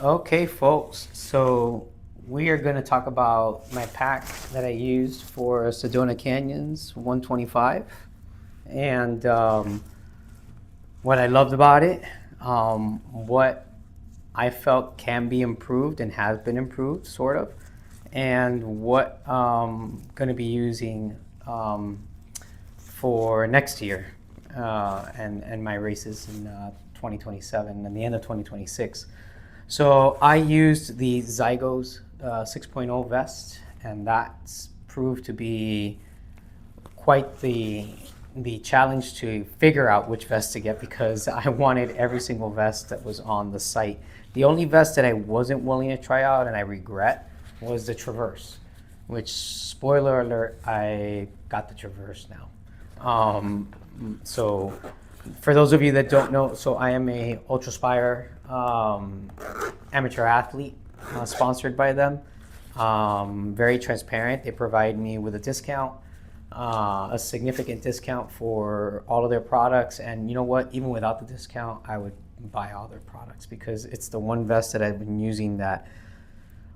Okay, folks. So we are going to talk about my pack that I used for Sedona Canyons 125 and what I loved about it, what I felt can be improved and has been improved, sort of, and what I'm going to be using for next year and my races in 2027 and the end of 2026. So I used the Zygos 6.0 vest, and that's proved to be quite the challenge to figure out which vest to get because I wanted every single vest that was on the site. The only vest that I wasn't willing to try out and I regret was the Traverse, which, spoiler alert, I got the Traverse now. So for those of you that don't know, so I am a Ultraspire amateur athlete, sponsored by them. Very transparent. They provide me with a discount, a significant discount for all of their products. And you know what? Even without the discount, I would buy all their products because it's the one vest that I've been using that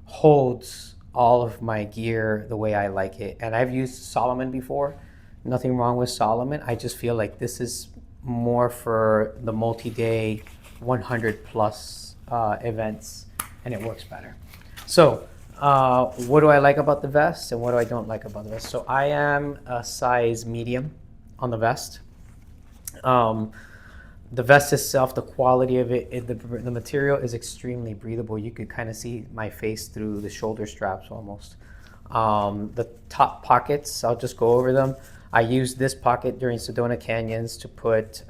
holds all of my gear the way I like it. And I've used Solomon before. Nothing wrong with Solomon. I just feel like this is more for the multi-day 100 plus events, and it works better. So what do I like about the vest and what do I don't like about the vest? So I am a size medium on the vest. The vest itself, the quality of it, the material is extremely breathable. You could kind of see my face through the shoulder straps almost. The top pockets, I'll just go over them. I used this pocket during Sedona Canyons to put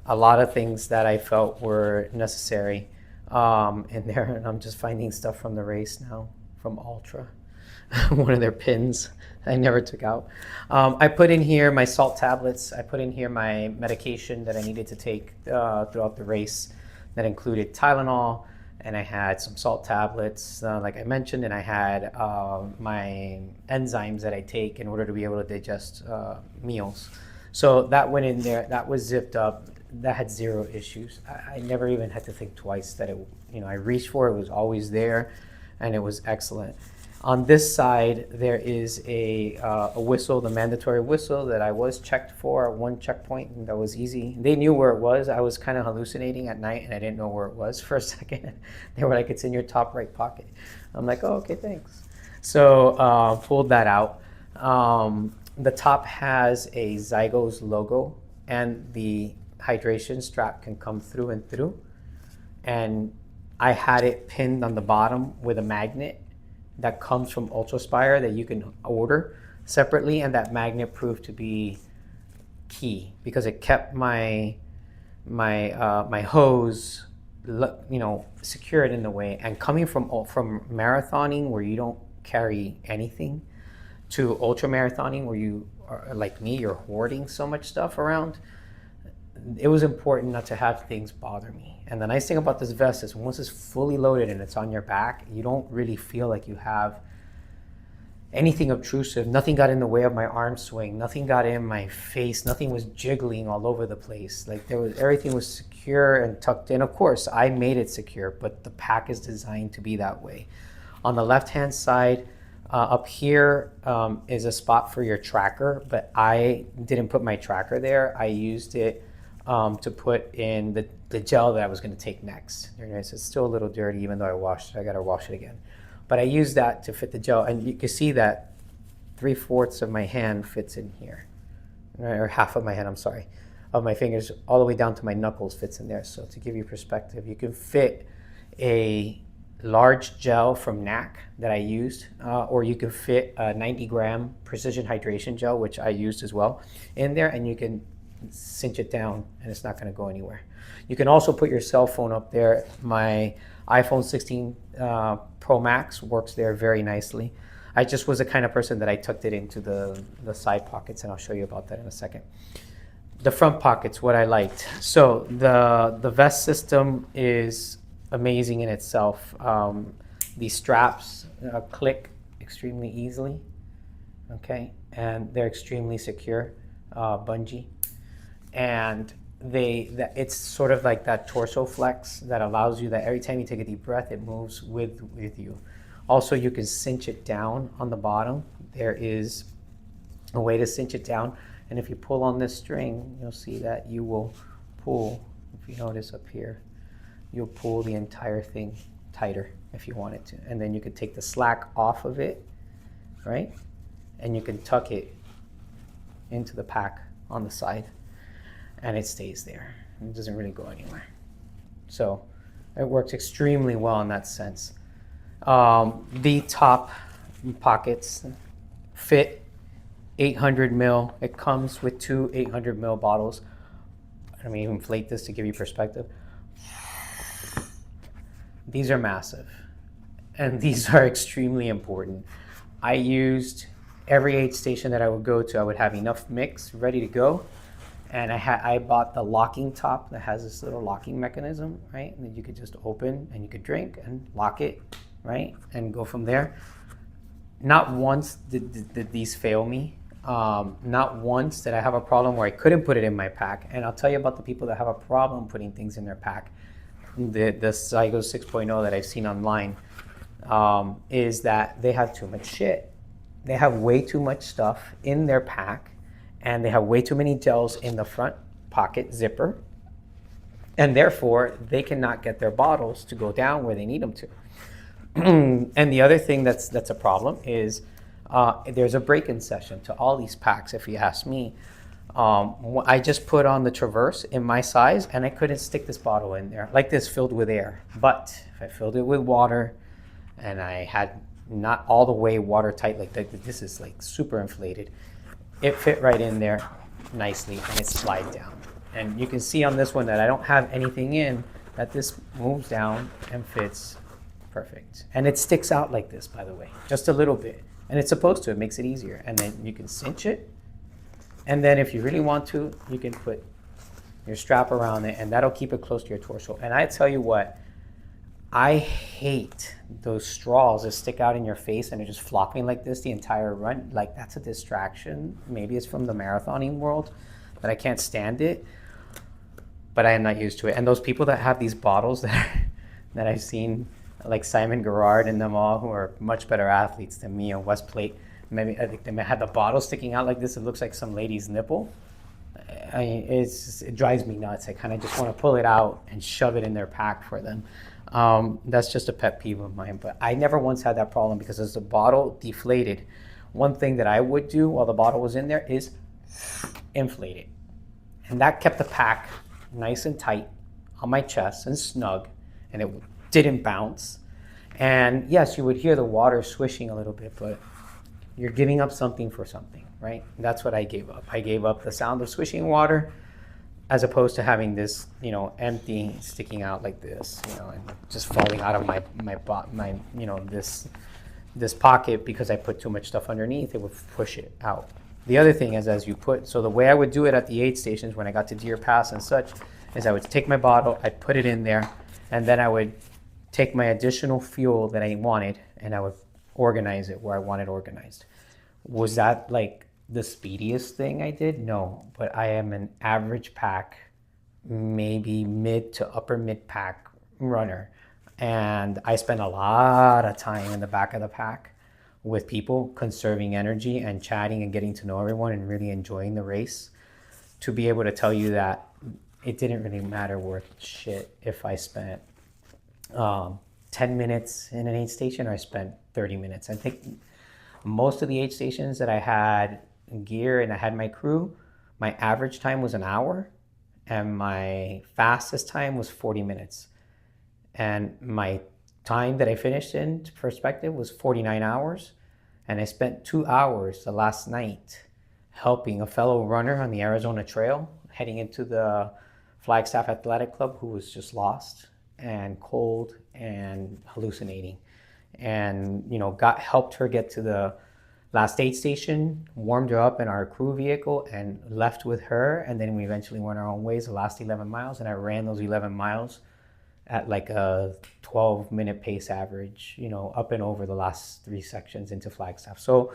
a lot of things that I felt were necessary in there. And I'm just finding stuff from the race now, from Ultra. One of their pins I never took out. I put in here my salt tablets. I put in here my medication that I needed to take throughout the race. That included Tylenol, and I had some salt tablets, like I mentioned, and I had my enzymes that I take in order to be able to digest meals. So that went in there. That was zipped up. That had zero issues. I never even had to think twice that I reached for it. It was always there, and it was excellent. On this side, there is a whistle, the mandatory whistle that I was checked for at one checkpoint, and that was easy. They knew where it was. I was kind of hallucinating at night, and I didn't know where it was for a second. They were like, it's in your top right pocket. I'm like, oh, okay, thanks. So pulled that out. The top has a Zygos logo, and the hydration strap can come through and through. And I had it pinned on the bottom with a magnet that comes from Ultraspire that you can order separately, and that magnet proved to be key because it kept my hose, secured in the way. And coming from marathoning where you don't carry anything to ultra marathoning where you are like me, you're hoarding so much stuff around. It was important not to have things bother me. And the nice thing about this vest is once it's fully loaded and it's on your back, you don't really feel like you have anything obtrusive. Nothing got in the way of my arm swing. Nothing got in my face. Nothing was jiggling all over the place. Like everything was secure and tucked in. Of course, I made it secure, but the pack is designed to be that way. On the left-hand side, up here is a spot for your tracker, but I didn't put my tracker there. I used it to put in the gel that I was going to take next. It's still a little dirty, even though I washed it. I got to wash it again. But I used that to fit the gel, and you can see that 3/4 of my hand fits in here, or half of my hand, I'm sorry, of my fingers, all the way down to my knuckles fits in there. So to give you perspective, you can fit a large gel from NAC that I used, or you can fit a 90-gram precision hydration gel, which I used as well, in there, and you can cinch it down and it's not going to go anywhere. You can also put your cell phone up there. My iPhone 16 Pro Max works there very nicely. I just was the kind of person that I tucked it into the side pockets, and I'll show you about that in a second. The front pockets, what I liked. So the vest system is amazing in itself. The straps click extremely easily, okay, and they're extremely secure, bungee. And it's sort of like that torso flex that allows you that every time you take a deep breath, it moves with you. Also, you can cinch it down on the bottom. There is a way to cinch it down, and if you pull on this string, you'll see that you will pull, if you notice up here, you'll pull the entire thing tighter if you wanted to. And then you could take the slack off of it, right? And you can tuck it into the pack on the side, and it stays there. It doesn't really go anywhere. So it works extremely well in that sense. The top pockets fit 800 mil. It comes with two 800 mil bottles. Let me inflate this to give you perspective. These are massive, and these are extremely important. I used every aid station that I would go to, I would have enough mix ready to go. And I bought the locking top that has this little locking mechanism, right? That you could just open and you could drink and lock it, right? And go from there. Not once did these fail me. Not once did I have a problem where I couldn't put it in my pack. And I'll tell you about the people that have a problem putting things in their pack. The Zygos 6.0 that I've seen online is that they have too much shit. They have way too much stuff in their pack, and they have way too many gels in the front pocket zipper, and therefore they cannot get their bottles to go down where they need them to. And the other thing that's a problem is there's a break-in session to all these packs, if you ask me. I just put on the Traverse in my size, and I couldn't stick this bottle in there like this filled with air. But if I filled it with water, and I had not all the way watertight, like this is like super inflated, it fit right in there nicely, and it slides down. And you can see on this one that I don't have anything in, that this moves down and fits perfect. And it sticks out like this, by the way, just a little bit. And it's supposed to, it makes it easier. And then you can cinch it. And then if you really want to, you can put your strap around it, and that'll keep it close to your torso. And I tell you what, I hate those straws that stick out in your face and are just flopping like this the entire run. Like, that's a distraction. Maybe it's from the marathoning world, but I can't stand it. But I am not used to it. And those people that have these bottles that I've seen, like Simon Gerard and them all, who are much better athletes than me on West Plate, maybe I think they may have the bottle sticking out like this. It looks like some lady's nipple. It drives me nuts. I kind of just want to pull it out and shove it in their pack for them. That's just a pet peeve of mine, but I never once had that problem, because as the bottle deflated, one thing that I would do while the bottle was in there is inflate it. And that kept the pack nice and tight on my chest and snug, and it didn't bounce. And yes, you would hear the water swishing a little bit, but you're giving up something for something, right? That's what I gave up. I gave up the sound of swishing water, as opposed to having this, empty, sticking out like this, and just falling out of my this pocket because I put too much stuff underneath. It would push it out. The other thing is, so the way I would do it at the aid stations when I got to Deer Pass and such, is I would take my bottle, I'd put it in there, and then I would take my additional fuel that I wanted, and I would organize it where I want it organized. Was that like the speediest thing I did? No, but I am an average pack, maybe mid to upper mid pack runner. And I spend a lot of time in the back of the pack with people, conserving energy and chatting and getting to know everyone and really enjoying the race, to be able to tell you that it didn't really matter worth shit if I spent 10 minutes in an aid station or I spent 30 minutes. I think most of the aid stations that I had gear and I had my crew, my average time was an hour, and my fastest time was 40 minutes. And my time that I finished in perspective was 49 hours. And I spent 2 hours the last night helping a fellow runner on the Arizona Trail heading into the Flagstaff Athletic Club, who was just lost and cold and hallucinating. And, helped her get to the last aid station, warmed her up in our crew vehicle, and left with her. And then we eventually went our own ways the last 11 miles. And I ran those 11 miles at like a 12-minute pace average, up and over the last 3 sections into Flagstaff. So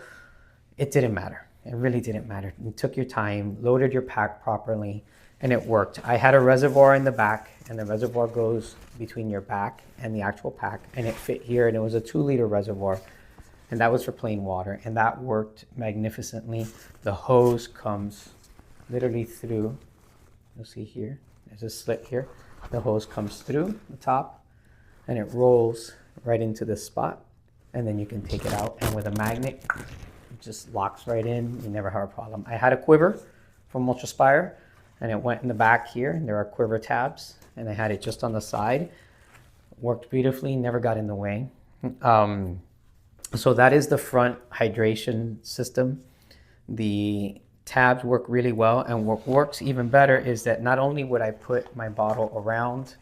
it didn't matter. It really didn't matter. You took your time, loaded your pack properly, and it worked. I had a reservoir in the back, and the reservoir goes between your back and the actual pack, and it fit here, and it was a 2-liter reservoir, and that was for plain water, and that worked magnificently. The hose comes literally through. You'll see here, there's a slit here. The hose comes through the top, and it rolls right into this spot, and then you can take it out, and with a magnet, it just locks right in. You never have a problem. I had a quiver from Ultraspire, and it went in the back here, and there are quiver tabs, and I had it just on the side. Worked beautifully, never got in the way. So that is the front hydration system. The tabs work really well, and what works even better is that not only would I put my bottle around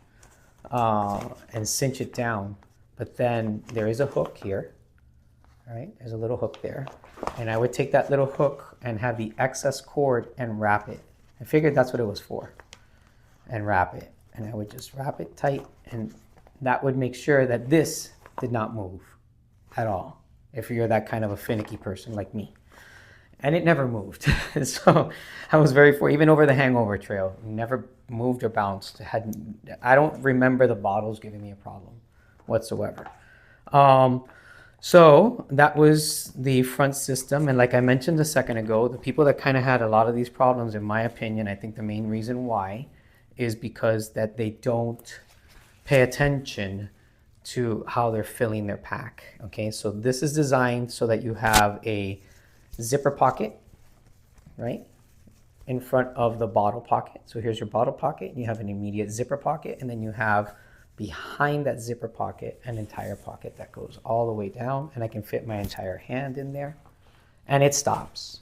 and cinch it down, but then there is a hook here, right? There's a little hook there, and I would take that little hook and have the excess cord and wrap it. I figured that's what it was for, and wrap it, and I would just wrap it tight, and that would make sure that this did not move at all, if you're that kind of a finicky person like me. And it never moved. So I was very fortunate, even over the hangover trail, never moved or bounced. I don't remember the bottles giving me a problem whatsoever. So that was the front system. And like I mentioned a second ago, the people that kind of had a lot of these problems, in my opinion, I think the main reason why is because that they don't pay attention to how they're filling their pack. Okay, so this is designed so that you have a zipper pocket, right, in front of the bottle pocket. So here's your bottle pocket, and you have an immediate zipper pocket, and then you have behind that zipper pocket an entire pocket that goes all the way down, and I can fit my entire hand in there, and it stops.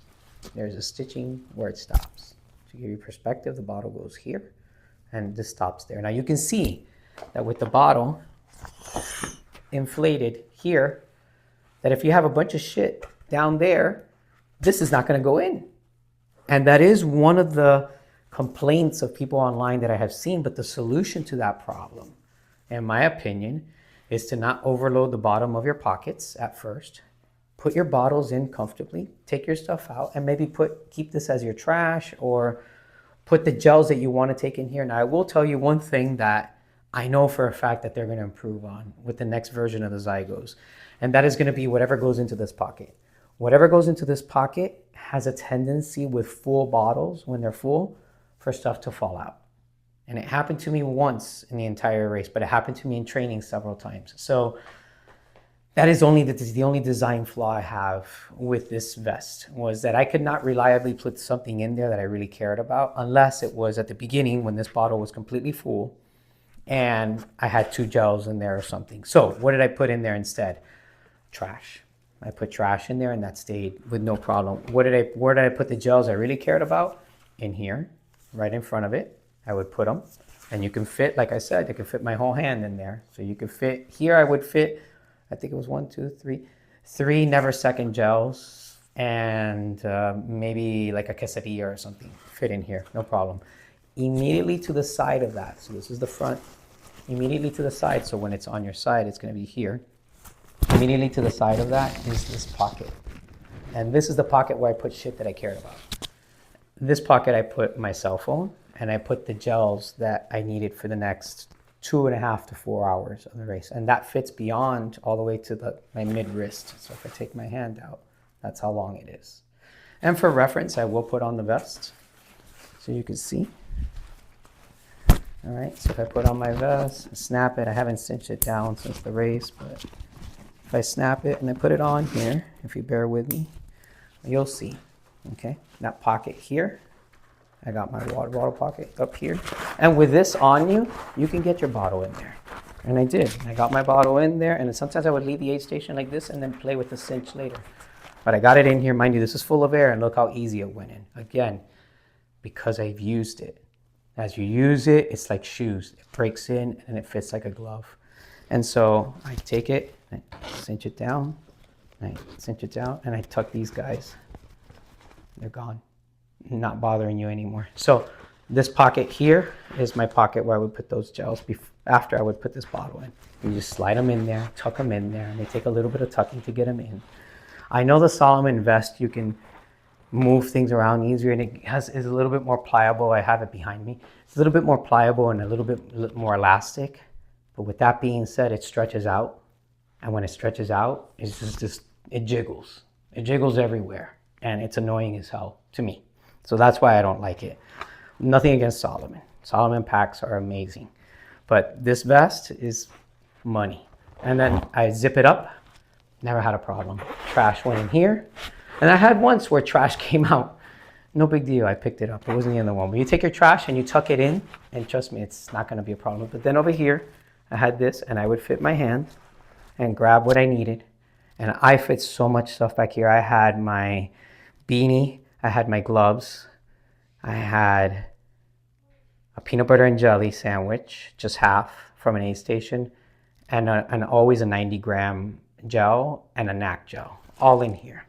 There's a stitching where it stops. To give you perspective, the bottle goes here, and this stops there. Now you can see that with the bottle inflated here, that if you have a bunch of shit down there, this is not going to go in. And that is one of the complaints of people online that I have seen. But the solution to that problem, in my opinion, is to not overload the bottom of your pockets at first. Put your bottles in comfortably, take your stuff out, and maybe keep this as your trash, or put the gels that you want to take in here. Now, I will tell you one thing that I know for a fact that they're going to improve on with the next version of the Zygos, and that is going to be whatever goes into this pocket. Whatever goes into this pocket has a tendency with full bottles, when they're full, for stuff to fall out. And it happened to me once in the entire race, but it happened to me in training several times. So that is the only design flaw I have with this vest, was that I could not reliably put something in there that I really cared about, unless it was at the beginning when this bottle was completely full and I had 2 gels in there or something. So what did I put in there instead? Trash. I put trash in there, and that stayed with no problem. Where did I put the gels I really cared about? In here, right in front of it. I would put them, and you can fit, like I said, you can fit my whole hand in there. So you could fit here. I would fit, I think it was 1, 2, 3 Never Second gels, and maybe like a quesadilla or something fit in here, no problem. Immediately to the side of that, so this is the front, immediately to the side, so when it's on your side, it's going to be here. Immediately to the side of that is this pocket. And this is the pocket where I put shit that I cared about. This pocket I put my cell phone, and I put the gels that I needed for the next 2.5 to 4 hours of the race. And that fits beyond all the way to my mid-wrist. So if I take my hand out, that's how long it is. And for reference, I will put on the vest so you can see. All right, so if I put on my vest, snap it. I haven't cinched it down since the race, but if I snap it and I put it on here, if you bear with me, you'll see, okay? That pocket here, I got my water bottle pocket up here. And with this on you, you can get your bottle in there. And I did. I got my bottle in there, and then sometimes I would leave the aid station like this and then play with the cinch later. But I got it in here. Mind you, this is full of air, and look how easy it went in. Again, because I've used it. As you use it, it's like shoes. It breaks in, and it fits like a glove. And so I take it, I cinch it down, and I tuck these guys. They're gone. Not bothering you anymore. So this pocket here is my pocket where I would put those gels after I would put this bottle in. You just slide them in there, tuck them in there, and they take a little bit of tucking to get them in. I know the Solomon vest, you can move things around easier, and is a little bit more pliable. I have it behind me. It's a little bit more pliable and a little bit more elastic. But with that being said, it stretches out. And when it stretches out, it's just it jiggles. It jiggles everywhere. And it's annoying as hell to me. So that's why I don't like it. Nothing against Salomon. Salomon packs are amazing. But this vest is money. And then I zip it up. Never had a problem. Trash went in here. And I had once where trash came out. No big deal. I picked it up. It wasn't the other one. But you take your trash and you tuck it in. And trust me, it's not going to be a problem. But then over here, I had this. And I would fit my hand and grab what I needed. And I fit so much stuff back here. I had my beanie. I had my gloves. I had a peanut butter and jelly sandwich, just half from an aid station, and always a 90-gram gel and a NAC gel, all in here.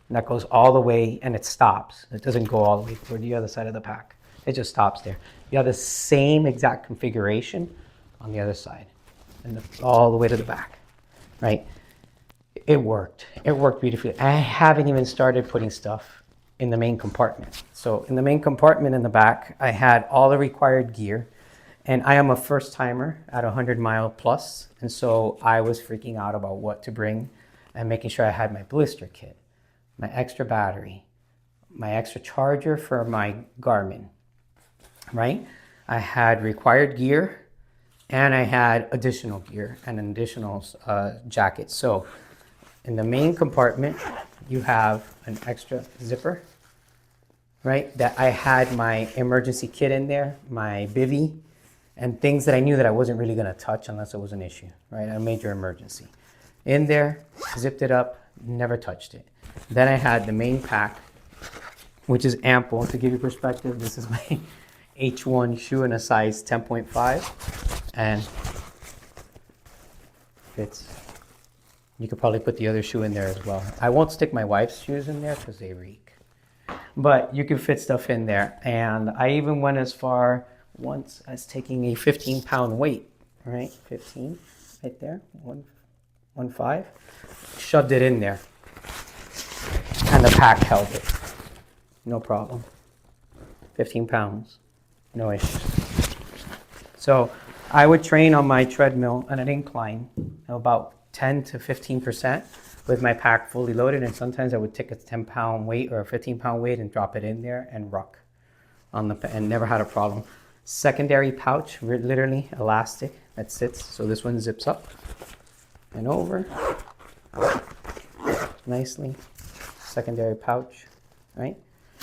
And that goes all the way, and it stops. It doesn't go all the way toward the other side of the pack. It just stops there. You have the same exact configuration on the other side, and all the way to the back, right? It worked. It worked beautifully. I haven't even started putting stuff in the main compartment. So in the main compartment in the back, I had all the required gear, and I am a first timer at 100-mile plus. And so I was freaking out about what to bring and making sure I had my blister kit, my extra battery, my extra charger for my Garmin, right? I had required gear, and I had additional gear and an additional jacket. So in the main compartment, you have an extra zipper, right? That I had my emergency kit in there, my bivy, and things that I knew that I wasn't really gonna touch unless it was an issue, right? A major emergency. In there, zipped it up, never touched it. Then I had the main pack, which is ample. To give you perspective, this is my H1 shoe in a size 10.5, and fits. You could probably put the other shoe in there as well. I won't stick my wife's shoes in there because they reek. But you can fit stuff in there. And I even went as far once as taking a 15-pound weight, right? 15, right there, 1.5. Shoved it in there. And the pack held it. No problem. 15 pounds, no issues. So I would train on my treadmill at an incline about 10 to 15% with my pack fully loaded, and sometimes I would take a 10-pound weight or a 15-pound weight and drop it in there and ruck on and never had a problem. Secondary pouch, literally elastic that sits, so this one zips up and over nicely. Secondary pouch, right?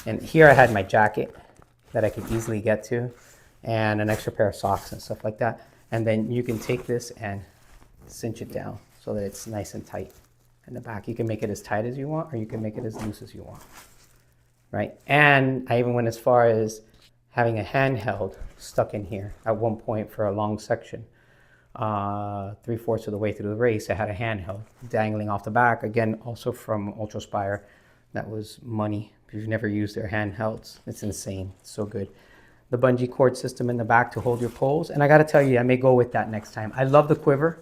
And here I had my jacket that I could easily get to, and an extra pair of socks and stuff like that. And then you can take this and cinch it down so that it's nice and tight in the back. You can make it as tight as you want, or you can make it as loose as you want, right? And I even went as far as having a handheld stuck in here at one point for a long section. 3/4 of the way through the race, I had a handheld dangling off the back, again, also from Ultraspire. That was money. If you've never used their handhelds, it's insane, it's so good. The bungee cord system in the back to hold your poles. And I gotta tell you, I may go with that next time. I love the quiver,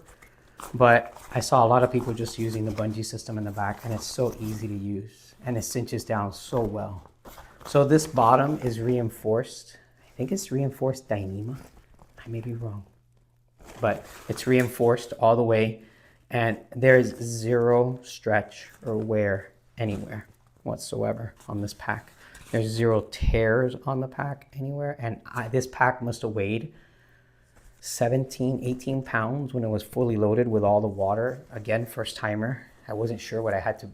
but I saw a lot of people just using the bungee system in the back, and it's so easy to use, and it cinches down so well. So this bottom is reinforced. I think it's reinforced Dyneema. I may be wrong, but it's reinforced all the way, and there's zero stretch or wear anywhere whatsoever on this pack. There's zero tears on the pack anywhere, and this pack must have weighed 17, 18 pounds when it was fully loaded with all the water. Again, first timer. I wasn't sure what I had to,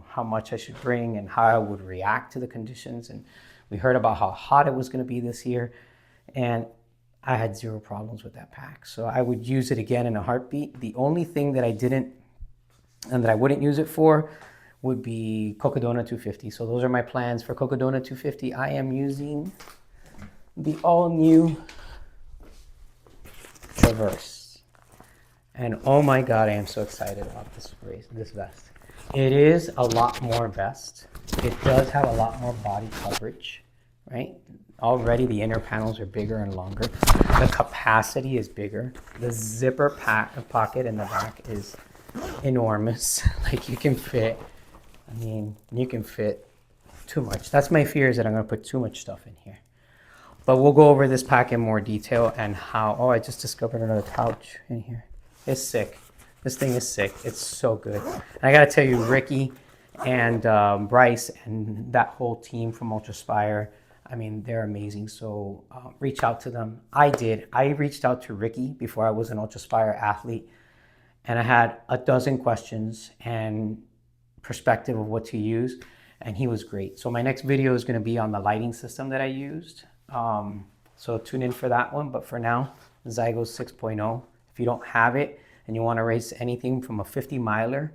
how much I should bring and how I would react to the conditions. And we heard about how hot it was going to be this year, and I had zero problems with that pack. So I would use it again in a heartbeat. The only thing that I didn't and that I wouldn't use it for would be Cocodona 250. So those are my plans for Cocodona 250. I am using the all-new Traverse. And oh my God, I am so excited about this vest. It is a lot more vest. It does have a lot more body coverage, right? Already the inner panels are bigger and longer. The capacity is bigger. The zipper pocket in the back is enormous. Like you can fit 2 too much. That's my fear, is that I'm going to put too much stuff in here. But we'll go over this pack in more detail and how. Oh, I just discovered another pouch in here. It's sick. This thing is sick. It's so good. And I got to tell you, Ricky and Bryce and that whole team from Ultraspire, I mean, they're amazing. So reach out to them. I did. I reached out to Ricky before I was an Ultraspire athlete, and I had a dozen questions and perspective of what to use, and he was great. So my next video is going to be on the lighting system that I used. So tune in for that one. But for now, Zygos 6.0. If you don't have it and you want to race anything from a 50 miler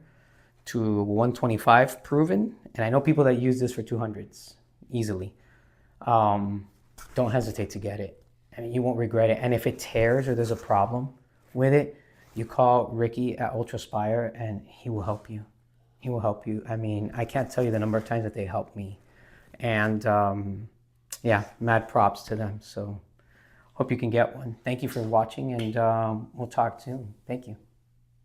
to 125 proven, and I know people that use this for 200s easily, don't hesitate to get it. I mean, you won't regret it. And if it tears or there's a problem with it, you call Ricky at Ultraspire and he will help you. He will help you. I mean, I can't tell you the number of times that they helped me. And yeah, mad props to them. So hope you can get one. Thank you for watching, and we'll talk soon. Thank you.